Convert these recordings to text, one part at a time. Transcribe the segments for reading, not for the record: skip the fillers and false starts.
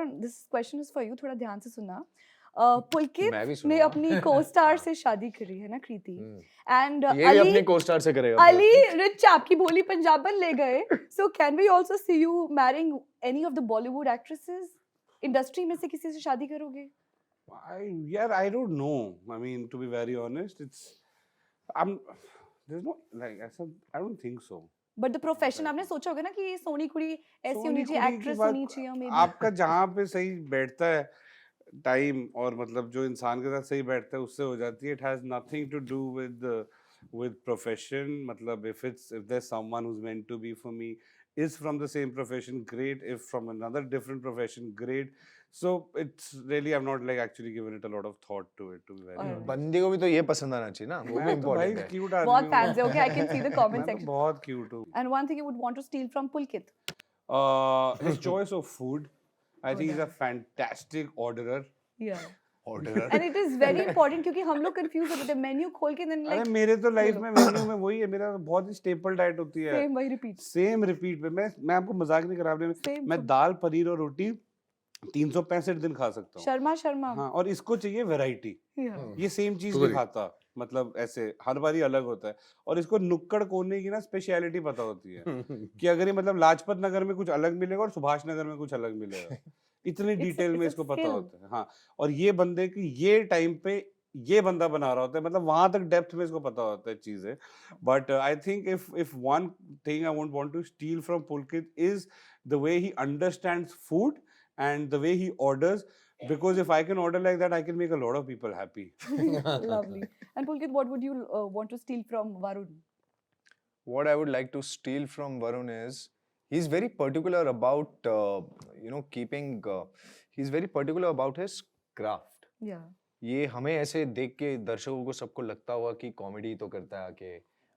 Varun, this question is for you. थोड़ा ध्यान से सुनना. मैं भी पुलकित ने सुनूंगा। अपनी co-star हाँ। से शादी करी है ना, कृति. हम्म, And ये भी अपने co-star से करेगा Ali फिर। rich chap की भोली पंजाबन ले गए. So can we also see you marrying any of the Bollywood actresses? Industry में से किसी से शादी करोगे? I don't know. I mean, to be very honest, there's no, like, I don't think so. But the profession आपने सोचा होगा ना कि ये सोनी कुड़ी ऐसी सोनी होनी चाहिए, कुड़ी की एक्ट्रेस बात, होनी चाहिए maybe. आपका जहाँ पे सही बैठता है टाइम, और मतलब जो इंसान के साथ सही बैठता है उससे हो जाती है. It has nothing to do with profession. मतलब if there's someone who's meant to be for me is from the same profession, great. If from another different profession, great. So it's really, I've not like actually given it a lot of thought to it, to be very honest. बंदी को भी तो ये पसंद आना चाहिए ना, वो भी मैं तो भाई इम्पोर्टेंट है। क्यूट आदमी बहुत हूँ. fans है, okay, I can see the comment मैं तो section. बहुत क्यूट हूँ. And one thing you would want to steal from Pulkit? His choice of food. I think he's a fantastic orderer. Yeah. Order. And it is very important क्योंकि हम लोग confuse होते थे menu खोल के then अरे like मेरे तो लाइफ बोलो। में मेन्यू में वही है, मेरा बहुत ही स्टेपल डाइट होती है. same वही repeat. सेम रिपीट पे. मैं आपको मजाक नहीं करा रहा हूँ. Same मैं food. दाल पनीर और रोटी 365 दिन खा सकता हूँ. शर्मा हाँ, और इसको चाहिए वैरायटी. Yeah. ये सेम चीज Agree. नहीं खाता, मतलब ऐसे हर बारी अलग होता है. और इसको नुक्कड़ कोने की ना स्पेशलिटी पता होती है कि अगर ये मतलब लाजपत नगर में कुछ अलग मिलेगा और सुभाष नगर में कुछ अलग मिलेगा. इतनी डिटेल में it's a इसको पता skill. होता है. हाँ, और ये बंदे की ये टाइम पे ये बंदा बना रहा होता है, मतलब वहां तक डेप्थ में इसको पता होता है चीजें. But I think if one thing I won't want to steal from Pulkit is the way he understands food and the way he orders, because if I can order like that, I can make a lot of people happy. Lovely. And Pulkit, what would you want to steal from Varun? What I would like to steal from Varun is he's very particular about keeping. He's very particular about his craft. Yeah. ये हमें ऐसे देख के दर्शकों को सबको लगता हुआ कि कॉमेडी तो करता है आके,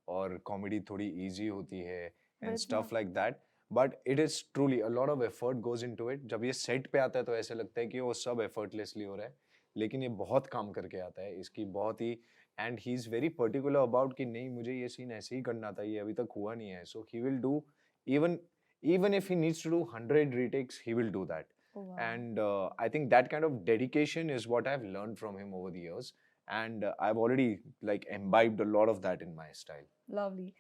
और कॉमेडी थोड़ी इजी होती है and it's stuff not. Like that. But it is truly a lot of effort goes into it. जब ये सेट पे आता है तो ऐसे लगता है कि वो सब एफर्टलेसली हो रहा है, लेकिन ये बहुत काम करके आता है. इसकी बहुत ही, and he is very particular about कि नहीं मुझे ये सीन ऐसे ही करना था, ये अभी तक हुआ नहीं है. So he will do even if he needs to do 100 retakes, he will do that. Oh, wow. And I think that kind of dedication is what I've learned from him over the years, and I've already like imbibed a lot of that in my style. Lovely.